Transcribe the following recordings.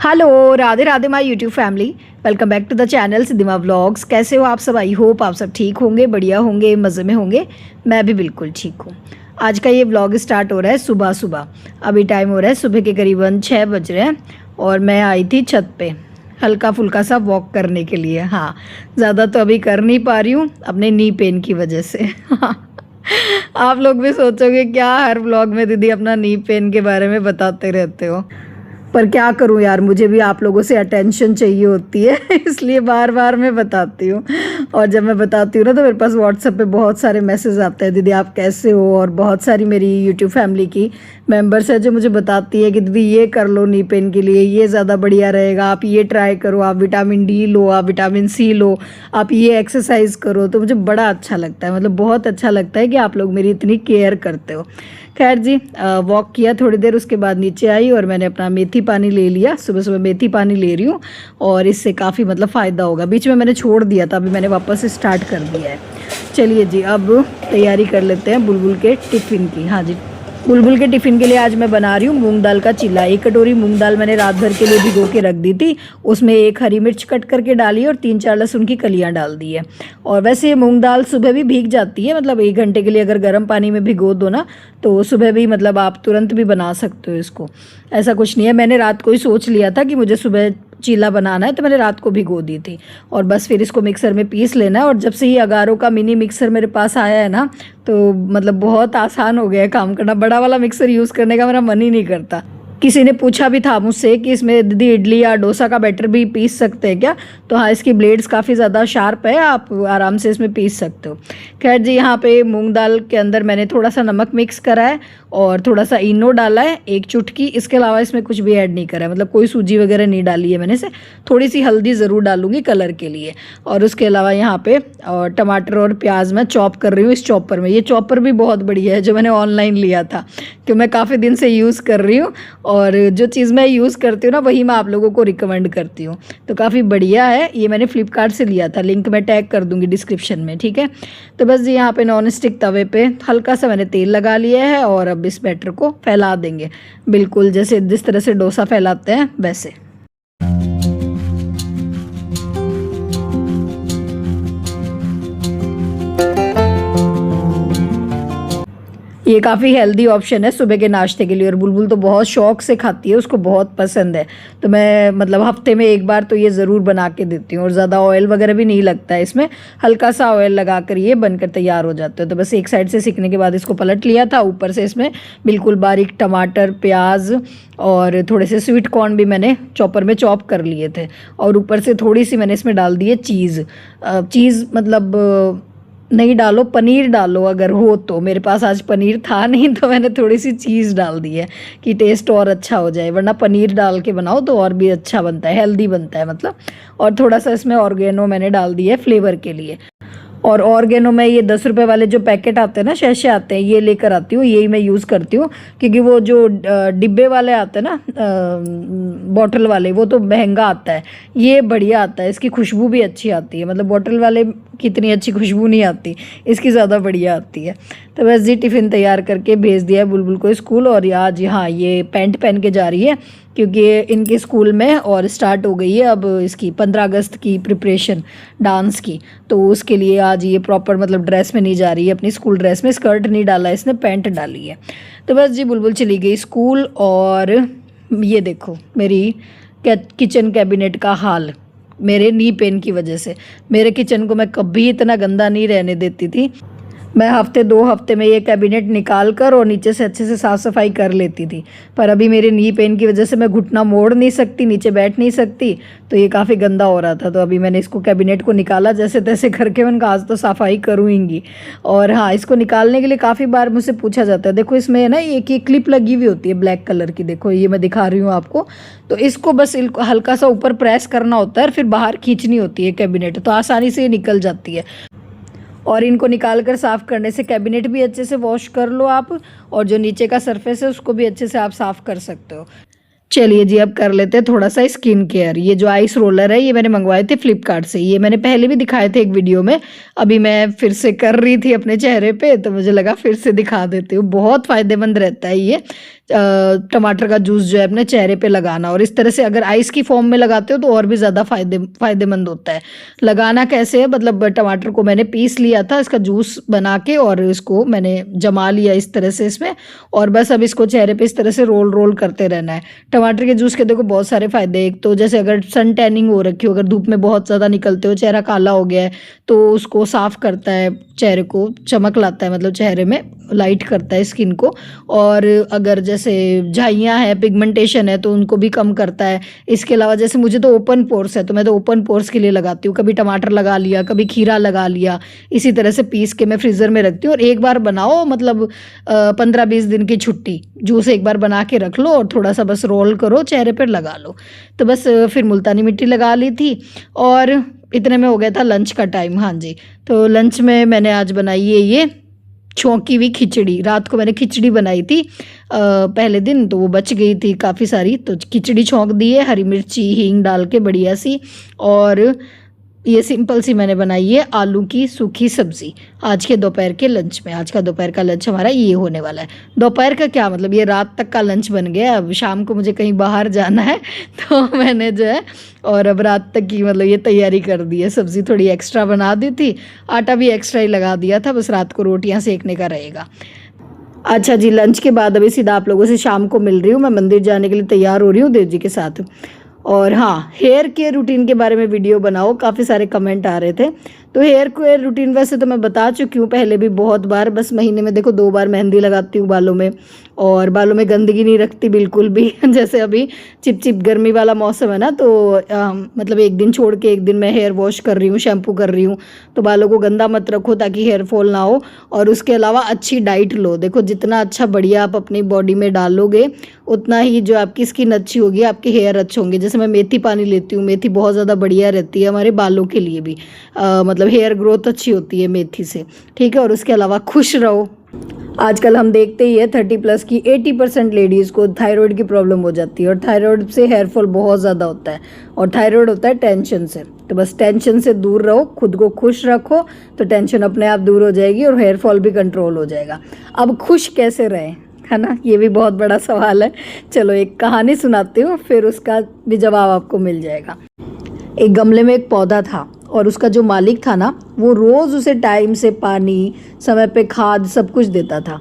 Hello, Radhe Radhe my YouTube family. Welcome back to the channel Siddhima vlogs. कैसे हो आप सब? आई होप आप सब ठीक होंगे, बढ़िया होंगे, मज़े में होंगे। मैं भी बिल्कुल ठीक हूँ। आज का ये व्लॉग स्टार्ट हो रहा है सुबह सुबह। अभी टाइम हो रहा है सुबह के करीबन 6 बज रहे हैं और मैं आई थी छत पे हल्का फुल्का सा वॉक करने के लिए। हाँ, ज़्यादा तो अभी कर नहीं पा रही हूँ अपने नी पेन की वजह से। आप लोग भी सोचोगे क्या हर व्लॉग में दीदी अपना नी पेन के बारे में बताते रहते हो, पर क्या करूं यार, मुझे भी आप लोगों से अटेंशन चाहिए होती है इसलिए बार बार मैं बताती हूँ। और जब मैं बताती हूँ ना तो मेरे पास व्हाट्सएप पे बहुत सारे मैसेज आते हैं, दीदी आप कैसे हो। और बहुत सारी मेरी यूट्यूब फैमिली की मेंबर्स है जो मुझे बताती है कि दीदी ये कर लो नी पेन के लिए, ये ज़्यादा बढ़िया रहेगा, आप ये ट्राई करो, आप विटामिन डी लो, आप विटामिन सी लो, आप ये एक्सरसाइज करो। तो मुझे बड़ा अच्छा लगता है, मतलब बहुत अच्छा लगता है कि आप लोग मेरी इतनी केयर करते हो। खैर जी, वॉक किया थोड़ी देर, उसके बाद नीचे आई और मैंने अपना मेथी पानी ले लिया। सुबह सुबह मेथी पानी ले रही हूँ और इससे काफ़ी मतलब फ़ायदा होगा। बीच में मैंने छोड़ दिया था, अभी मैंने वापस स्टार्ट कर दिया है। चलिए जी, अब तैयारी कर लेते हैं बुलबुल के टिफ़िन की। हाँ जी, बुलबुल के टिफ़िन के लिए आज मैं बना रही हूँ मूंग दाल का चिल्ला। 1 कटोरी मूंग दाल मैंने रात भर के लिए भिगो के रख दी थी। उसमें 1 हरी मिर्च कट करके डाली और 3-4 लहसुन की कलियाँ डाल दी है। और वैसे ये मूंग दाल सुबह भी भीग जाती है, मतलब 1 घंटे के लिए अगर गर्म पानी में भिगो दो ना तो सुबह भी मतलब आप तुरंत भी बना सकते हो इसको। ऐसा कुछ नहीं है, मैंने रात को ही सोच लिया था कि मुझे सुबह चीला बनाना है तो मैंने रात को भिगो दी थी। और बस फिर इसको मिक्सर में पीस लेना है। और जब से ये अगारो का मिनी मिक्सर मेरे पास आया है ना तो मतलब बहुत आसान हो गया है काम करना। बड़ा वाला मिक्सर यूज़ करने का मेरा मन ही नहीं करता। किसी ने पूछा भी था मुझसे कि इसमें दीदी इडली या डोसा का बैटर भी पीस सकते हैं क्या। तो हाँ, इसकी ब्लेड्स काफ़ी ज़्यादा शार्प है, आप आराम से इसमें पीस सकते हो। खैर जी, यहाँ पे मूंग दाल के अंदर मैंने थोड़ा सा नमक मिक्स करा है और थोड़ा सा इनो डाला है 1 चुटकी। इसके अलावा इसमें कुछ भी ऐड नहीं करा है, मतलब कोई सूजी वगैरह नहीं डाली है मैंने से। थोड़ी सी हल्दी ज़रूर डालूंगी कलर के लिए। और उसके अलावा यहाँ पे टमाटर और प्याज मैं चॉप कर रही हूँ इस चॉपर में। ये चॉपर भी बहुत बढ़िया है जो मैंने ऑनलाइन लिया था, कि मैं काफ़ी दिन से यूज़ कर रही हूँ और जो चीज़ मैं यूज़ करती हूँ ना वही मैं आप लोगों को रिकमेंड करती हूँ। तो काफ़ी बढ़िया है, ये मैंने फ्लिपकार्ट से लिया था, लिंक मैं टैग कर दूँगी डिस्क्रिप्शन में, ठीक है। तो बस जी, यहाँ पे नॉन स्टिक तवे पे हल्का सा मैंने तेल लगा लिया है और अब इस बैटर को फैला देंगे, बिल्कुल जैसे जिस तरह से डोसा फैलाते हैं वैसे। ये काफ़ी हेल्दी ऑप्शन है सुबह के नाश्ते के लिए और बुलबुल तो बहुत शौक से खाती है, उसको बहुत पसंद है। तो मैं मतलब हफ्ते में 1 बार तो ये ज़रूर बना के देती हूँ। और ज़्यादा ऑयल वगैरह भी नहीं लगता है इसमें, हल्का सा ऑयल लगा कर ये बनकर तैयार हो जाता है। तो बस एक साइड से सिकने के बाद इसको पलट लिया था। ऊपर से इसमें बिल्कुल बारीक टमाटर, प्याज और थोड़े से स्वीट कॉर्न भी मैंने चॉपर में चॉप कर लिए थे। और ऊपर से थोड़ी सी मैंने इसमें डाल दी है चीज़। चीज़ मतलब नहीं डालो, पनीर डालो अगर हो तो। मेरे पास आज पनीर था नहीं तो मैंने थोड़ी सी चीज़ डाल दी है कि टेस्ट और अच्छा हो जाए, वरना पनीर डाल के बनाओ तो और भी अच्छा बनता है, हेल्दी बनता है मतलब। और थोड़ा सा इसमें ऑर्गेनो मैंने डाल दिया है फ्लेवर के लिए। और ऑर्गेनो में ये 10 रुपये वाले जो पैकेट आते हैं ना, शैशे आते हैं, ये लेकर आती हूँ, यही मैं यूज़ करती हूँ। क्योंकि वो जो डिब्बे वाले आते हैं ना, बॉटल वाले, वो तो महंगा आता है, ये बढ़िया आता है, इसकी खुशबू भी अच्छी आती है। मतलब बॉटल वाले की इतनी अच्छी खुशबू नहीं आती, इसकी ज़्यादा बढ़िया आती है। तो बस जी, टिफ़िन तैयार करके भेज दिया है बुलबुल को स्कूल। और आज यहाँ ये पैंट पहन के जा रही है क्योंकि इनके स्कूल में और स्टार्ट हो गई है अब इसकी 15 अगस्त की प्रिपरेशन डांस की। तो उसके लिए आज ये प्रॉपर मतलब ड्रेस में नहीं जा रही है, अपनी स्कूल ड्रेस में, स्कर्ट नहीं डाला है इसने, पैंट डाली है। तो बस जी, बुलबुल चली गई स्कूल। और ये देखो मेरी किचन कैबिनेट का हाल, मेरे नी पेन की वजह से। मेरे किचन को मैं कभी इतना गंदा नहीं रहने देती थी। मैं हफ्ते 2 हफ्ते में ये कैबिनेट निकाल कर और नीचे से अच्छे से साफ़ सफाई कर लेती थी। पर अभी मेरे नी पेन की वजह से मैं घुटना मोड़ नहीं सकती, नीचे बैठ नहीं सकती, तो ये काफ़ी गंदा हो रहा था। तो अभी मैंने इसको कैबिनेट को निकाला जैसे तैसे करके, मैंने कहा आज तो सफाई करूँगी। और हाँ, इसको निकालने के लिए काफ़ी बार मुझसे पूछा जाता है। देखो इसमें ना एक ये क्लिप लगी हुई होती है ब्लैक कलर की, देखो ये मैं दिखा रही हूँ आपको। तो इसको बस हल्का सा ऊपर प्रेस करना होता है और फिर बाहर खींचनी होती है कैबिनेट, तो आसानी से ये निकल जाती है। और इनको निकाल कर साफ़ करने से कैबिनेट भी अच्छे से वॉश कर लो आप, और जो नीचे का सरफेस है उसको भी अच्छे से आप साफ़ कर सकते हो। चलिए जी, अब कर लेते हैं थोड़ा सा स्किन केयर। ये जो आइस रोलर है ये मैंने मंगवाए थे फ्लिपकार्ट से, ये मैंने पहले भी दिखाए थे एक वीडियो में। अभी मैं फिर से कर रही थी अपने चेहरे पे तो मुझे लगा फिर से दिखा देती हूँ। बहुत फ़ायदेमंद रहता है ये, टमाटर का जूस जो है अपने चेहरे पे लगाना। और इस तरह से अगर आइस की फॉर्म में लगाते हो तो और भी ज़्यादा फायदेमंद होता है। लगाना कैसे है, मतलब टमाटर को मैंने पीस लिया था, इसका जूस बना के और इसको मैंने जमा लिया इस तरह से इसमें, और बस अब इसको चेहरे पे इस तरह से रोल रोल करते रहना है। टमाटर के जूस के देखो बहुत सारे फायदे। एक तो जैसे अगर सन टैनिंग हो रखी हो, अगर धूप में बहुत ज़्यादा निकलते हो, चेहरा काला हो गया है, तो उसको साफ करता है, चेहरे को चमक लाता है, मतलब चेहरे में लाइट करता है स्किन को। और अगर जैसे झाइयाँ है, पिगमेंटेशन है, तो उनको भी कम करता है। इसके अलावा जैसे मुझे तो ओपन पोर्स है, तो मैं तो ओपन पोर्स के लिए लगाती हूँ। कभी टमाटर लगा लिया, कभी खीरा लगा लिया, इसी तरह से पीस के मैं फ्रीज़र में रखती हूँ। और एक बार बनाओ, मतलब 15-20 दिन की छुट्टी, जूस एक बार बना के रख लो और थोड़ा सा बस रोल करो, चेहरे पर लगा लो। तो बस फिर मुल्तानी मिट्टी लगा ली थी और इतने में हो गया था लंच का टाइम। हाँ जी, तो लंच में मैंने आज बनाई है ये छौंकी हुई खिचड़ी। रात को मैंने खिचड़ी बनाई थी पहले दिन, तो वो बच गई थी काफ़ी सारी, तो खिचड़ी छौंक दी है हरी मिर्ची हींग डाल के बढ़िया सी। और ये सिंपल सी मैंने बनाई है आलू की सूखी सब्ज़ी आज के दोपहर के लंच में। आज का दोपहर का लंच हमारा ये होने वाला है। दोपहर का क्या मतलब, ये रात तक का लंच बन गया। अब शाम को मुझे कहीं बाहर जाना है तो मैंने जो है और अब रात तक की मतलब ये तैयारी कर दी है। सब्ज़ी थोड़ी एक्स्ट्रा बना दी थी, आटा भी एक्स्ट्रा ही लगा दिया था, बस रात को रोटियां सेकने का रहेगा। अच्छा जी, लंच के बाद अभी सीधा आप लोगों से शाम को मिल रही हूँ। मैं मंदिर जाने के लिए तैयार हो रही हूँ देव जी के साथ। और हाँ, हेयर केयर रूटीन के बारे में वीडियो बनाओ, काफ़ी सारे कमेंट आ रहे थे। तो हेयर केयर रूटीन वैसे तो मैं बता चुकी हूँ पहले भी बहुत बार। बस महीने में देखो 2 बार मेहंदी लगाती हूँ बालों में, और बालों में गंदगी नहीं रखती बिल्कुल भी। जैसे अभी चिप गर्मी वाला मौसम है ना, तो मतलब एक दिन छोड़ के एक दिन मैं हेयर वॉश कर रही हूँ, शैम्पू कर रही हूँ। तो बालों को गंदा मत रखो ताकि हेयर फॉल ना हो। और उसके अलावा अच्छी डाइट लो। देखो जितना अच्छा बढ़िया आप अपनी बॉडी में डालोगे, उतना ही जो आपकी स्किन अच्छी होगी, आपके हेयर अच्छे होंगे। जैसे मैं मेथी पानी लेती हूँ, मेथी बहुत ज़्यादा बढ़िया रहती है हमारे बालों के लिए भी। मतलब हेयर ग्रोथ अच्छी होती है मेथी से, ठीक है। और उसके अलावा खुश रहो। आजकल हम देखते ही है 30+ की 80% लेडीज़ को थायराइड की प्रॉब्लम हो जाती है, और थायराइड से हेयर फॉल बहुत ज़्यादा होता है। और थायराइड होता है टेंशन से, तो बस टेंशन से दूर रहो, खुद को खुश रखो, तो टेंशन अपने आप दूर हो जाएगी और हेयर फॉल भी कंट्रोल हो जाएगा। अब खुश कैसे रहें, है ना, ये भी बहुत बड़ा सवाल है। चलो एक कहानी सुनाती हूँ, फिर उसका भी जवाब आपको मिल जाएगा। एक गमले में एक पौधा था, और उसका जो मालिक था ना, वो रोज़ उसे टाइम से पानी, समय पे खाद सब कुछ देता था,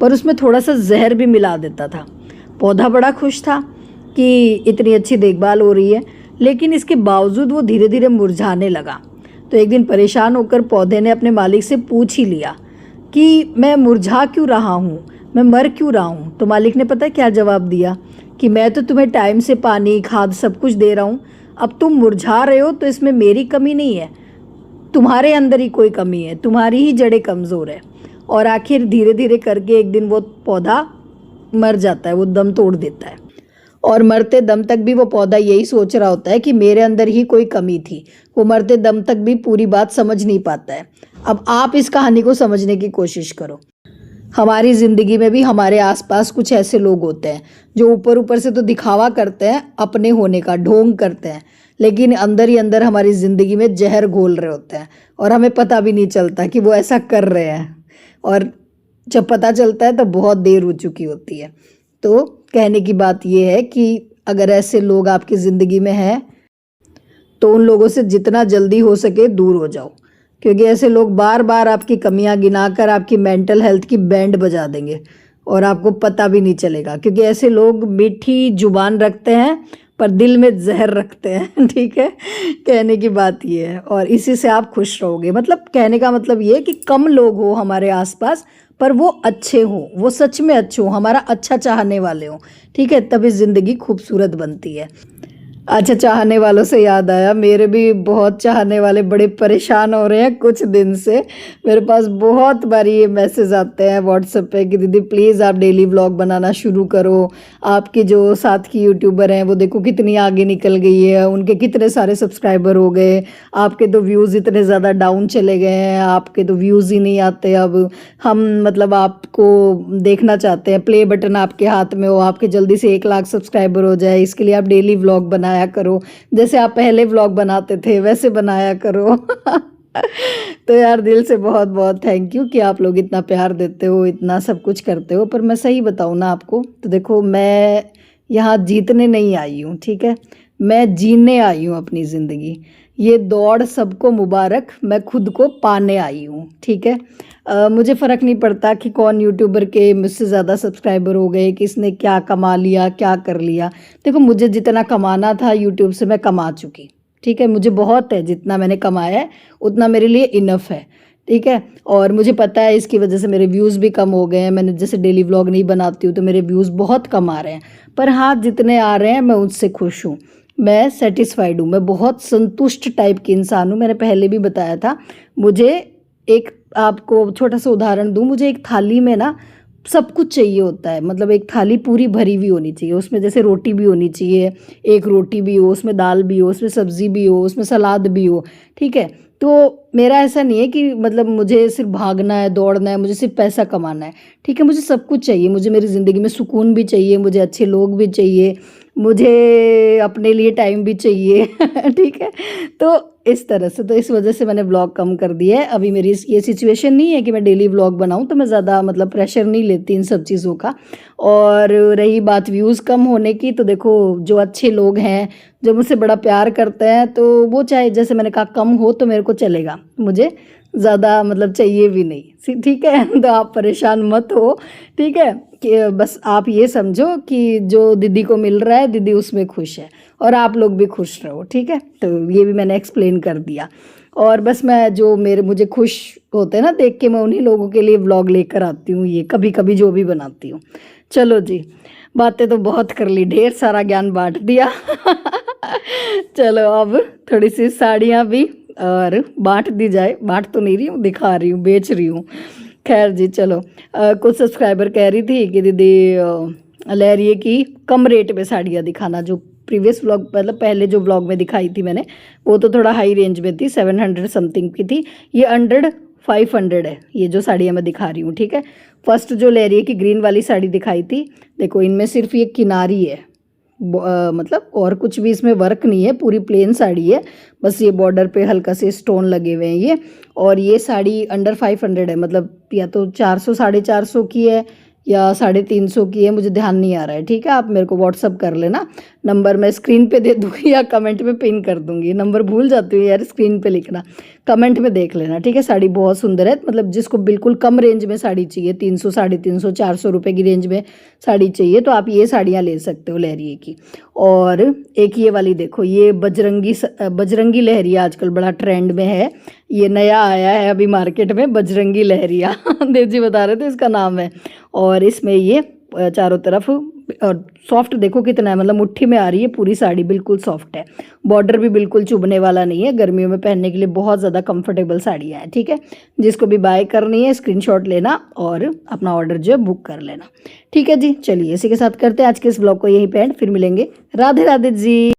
पर उसमें थोड़ा सा जहर भी मिला देता था। पौधा बड़ा खुश था कि इतनी अच्छी देखभाल हो रही है, लेकिन इसके बावजूद वो धीरे धीरे मुरझाने लगा। तो एक दिन परेशान होकर पौधे ने अपने मालिक से पूछ ही लिया कि मैं मुरझा क्यों रहा हूँ, मैं मर क्यों रहा हूँ। तो मालिक ने पता है क्या जवाब दिया कि मैं तो तुम्हें टाइम से पानी खाद सब कुछ दे रहा हूँ, अब तुम मुरझा रहे हो तो इसमें मेरी कमी नहीं है, तुम्हारे अंदर ही कोई कमी है, तुम्हारी ही जड़ें कमज़ोर है। और आखिर धीरे धीरे करके एक दिन वो पौधा मर जाता है, वो दम तोड़ देता है। और मरते दम तक भी वो पौधा यही सोच रहा होता है कि मेरे अंदर ही कोई कमी थी। वो मरते दम तक भी पूरी बात समझ नहीं पाता है। अब आप इस कहानी को समझने की कोशिश करो। हमारी ज़िंदगी में भी हमारे आसपास कुछ ऐसे लोग होते हैं जो ऊपर ऊपर से तो दिखावा करते हैं, अपने होने का ढोंग करते हैं, लेकिन अंदर ही अंदर हमारी ज़िंदगी में जहर घोल रहे होते हैं, और हमें पता भी नहीं चलता कि वो ऐसा कर रहे हैं। और जब पता चलता है तो बहुत देर हो चुकी होती है। तो कहने की बात ये है कि अगर ऐसे लोग आपकी ज़िंदगी में हैं, तो उन लोगों से जितना जल्दी हो सके दूर हो जाओ, क्योंकि ऐसे लोग बार बार आपकी कमियां गिनाकर आपकी मेंटल हेल्थ की बैंड बजा देंगे और आपको पता भी नहीं चलेगा। क्योंकि ऐसे लोग मीठी जुबान रखते हैं पर दिल में जहर रखते हैं, ठीक है। कहने की बात ये है, और इसी से आप खुश रहोगे। मतलब कहने का मतलब ये है कि कम लोग हो हमारे आसपास, पर वो अच्छे हो, वो सच में अच्छे हो, हमारा अच्छा चाहने वाले हो, ठीक है, तभी ज़िंदगी खूबसूरत बनती है। अच्छा, चाहने वालों से याद आया, मेरे भी बहुत चाहने वाले बड़े परेशान हो रहे हैं कुछ दिन से। मेरे पास बहुत बारी ये मैसेज आते हैं व्हाट्सएप पे कि दीदी प्लीज़ आप डेली व्लॉग बनाना शुरू करो। आपके जो साथ की यूट्यूबर हैं वो देखो कितनी आगे निकल गई है, उनके कितने सारे सब्सक्राइबर हो गए, आपके तो व्यूज़ इतने ज़्यादा डाउन चले गए हैं, आपके तो व्यूज़ ही नहीं आते। अब हम मतलब आपको देखना चाहते हैं, प्ले बटन आपके हाथ में हो, आपके जल्दी से 1 लाख सब्सक्राइबर हो जाए, इसके लिए आप डेली व्लॉग बनाया करो। जैसे आप पहले व्लॉग बनाते थे वैसे बनाया करो। तो यार दिल से बहुत बहुत थैंक यू कि आप लोग इतना प्यार देते हो, इतना सब कुछ करते हो। पर मैं सही बताऊँ ना आपको, तो देखो मैं यहाँ जीतने नहीं आई हूँ, ठीक है, मैं जीने आई हूँ अपनी ज़िंदगी। ये दौड़ सबको मुबारक, मैं खुद को पाने आई हूँ, ठीक है। मुझे फ़र्क नहीं पड़ता कि कौन यूट्यूबर के मुझसे ज़्यादा सब्सक्राइबर हो गए, किसने क्या कमा लिया, क्या कर लिया। देखो मुझे जितना कमाना था यूट्यूब से मैं कमा चुकी, ठीक है, मुझे बहुत है, जितना मैंने कमाया है उतना मेरे लिए इनफ है, ठीक है। और मुझे पता है इसकी वजह से मेरे व्यूज़ भी कम हो गए हैं, मैंने जैसे डेली व्लॉग नहीं बनाती हूँ तो मेरे व्यूज़ बहुत कम आ रहे हैं, पर हाँ जितने आ रहे हैं मैं उससे खुश हूँ, मैं सेटिस्फाइड हूँ, मैं बहुत संतुष्ट टाइप की इंसान हूँ। मैंने पहले भी बताया था, मुझे एक आपको छोटा सा उदाहरण दूँ, मुझे एक थाली में ना सब कुछ चाहिए होता है, मतलब एक थाली पूरी भरी हुई होनी चाहिए, उसमें जैसे रोटी भी होनी चाहिए, एक रोटी भी हो, उसमें दाल भी हो, उसमें सब्ज़ी भी हो, उसमें सलाद भी हो, ठीक है। तो मेरा ऐसा नहीं है कि मतलब मुझे सिर्फ भागना है, दौड़ना है, मुझे सिर्फ पैसा कमाना है, ठीक है, मुझे सब कुछ चाहिए, मुझे मेरी ज़िंदगी में सुकून भी चाहिए, मुझे अच्छे लोग भी चाहिए, मुझे अपने लिए टाइम भी चाहिए ठीक है। तो इस तरह से, तो इस वजह से मैंने व्लॉग कम कर दिया है। अभी मेरी ये सिचुएशन नहीं है कि मैं डेली व्लॉग बनाऊं, तो मैं ज़्यादा मतलब प्रेशर नहीं लेती इन सब चीज़ों का। और रही बात व्यूज़ कम होने की, तो देखो जो अच्छे लोग हैं, जो मुझसे बड़ा प्यार करते हैं, तो वो चाहे जैसे मैंने कहा कम हो तो मेरे को चलेगा, मुझे ज़्यादा मतलब चाहिए भी नहीं, ठीक है। तो आप परेशान मत हो, ठीक है, कि बस आप ये समझो कि जो दीदी को मिल रहा है दीदी उसमें खुश है, और आप लोग भी खुश रहो, ठीक है। तो ये भी मैंने एक्सप्लेन कर दिया। और बस मैं जो मुझे खुश होते हैं ना देख के, मैं उन्हीं लोगों के लिए व्लॉग लेकर आती हूँ, ये कभी कभी जो भी बनाती हूँ। चलो जी, बातें तो बहुत कर ली, ढेर सारा ज्ञान बांट दिया चलो अब थोड़ी सी साड़ियाँ भी और बांट दी जाए, बांट तो नहीं रही हूँ, दिखा रही हूँ, बेच रही हूँ। खैर जी चलो, कुछ सब्सक्राइबर कह रही थी कि दीदी ले रही है कि कम रेट में साड़ियाँ दिखाना। जो प्रीवियस व्लॉग मतलब पहले जो व्लॉग में दिखाई थी मैंने, वो तो थोड़ा हाई रेंज में थी, 700 समथिंग की थी, ये 500 है ये जो साड़ियाँ मैं दिखा रही हूँ, ठीक है। फर्स्ट जो ले रही है कि ग्रीन वाली साड़ी दिखाई थी, देखो इनमें सिर्फ ये किनारी है, मतलब और कुछ भी इसमें वर्क नहीं है, पूरी प्लेन साड़ी है, बस ये बॉर्डर पे हल्का से स्टोन लगे हुए हैं ये। और ये साड़ी अंडर 500 है, मतलब या तो 400 450 की है या 350 की है, मुझे ध्यान नहीं आ रहा है, ठीक है। आप मेरे को व्हाट्सअप कर लेना, नंबर मैं स्क्रीन पे दे दूँगी या कमेंट में पिन कर दूँगी, नंबर भूल जाती हूँ यार, स्क्रीन पे लिखना, कमेंट में देख लेना, ठीक है। साड़ी बहुत सुंदर है, मतलब जिसको बिल्कुल कम रेंज में साड़ी चाहिए, 300 350 400 रुपये की रेंज में साड़ी चाहिए, तो आप ये साड़ियाँ ले सकते हो लहरिए की। और एक ये वाली देखो, ये बजरंगी लहरिया आजकल बड़ा ट्रेंड में है, ये नया आया है अभी मार्केट में, बजरंगी लहरिया देव जी बता रहे थे इसका नाम है। और इसमें ये चारों तरफ, और सॉफ्ट देखो कितना है, मतलब मुट्ठी में आ रही है पूरी साड़ी, बिल्कुल सॉफ्ट है, बॉर्डर भी बिल्कुल चुभने वाला नहीं है, गर्मियों में पहनने के लिए बहुत ज़्यादा कंफर्टेबल साड़ियाँ हैं, ठीक है। जिसको भी बाय करनी है स्क्रीनशॉट लेना और अपना ऑर्डर जो है बुक कर लेना, ठीक है जी। चलिए इसी के साथ करते हैं आज के इस ब्लॉग को यहीं पे एंड, फिर मिलेंगे, राधे राधे जी।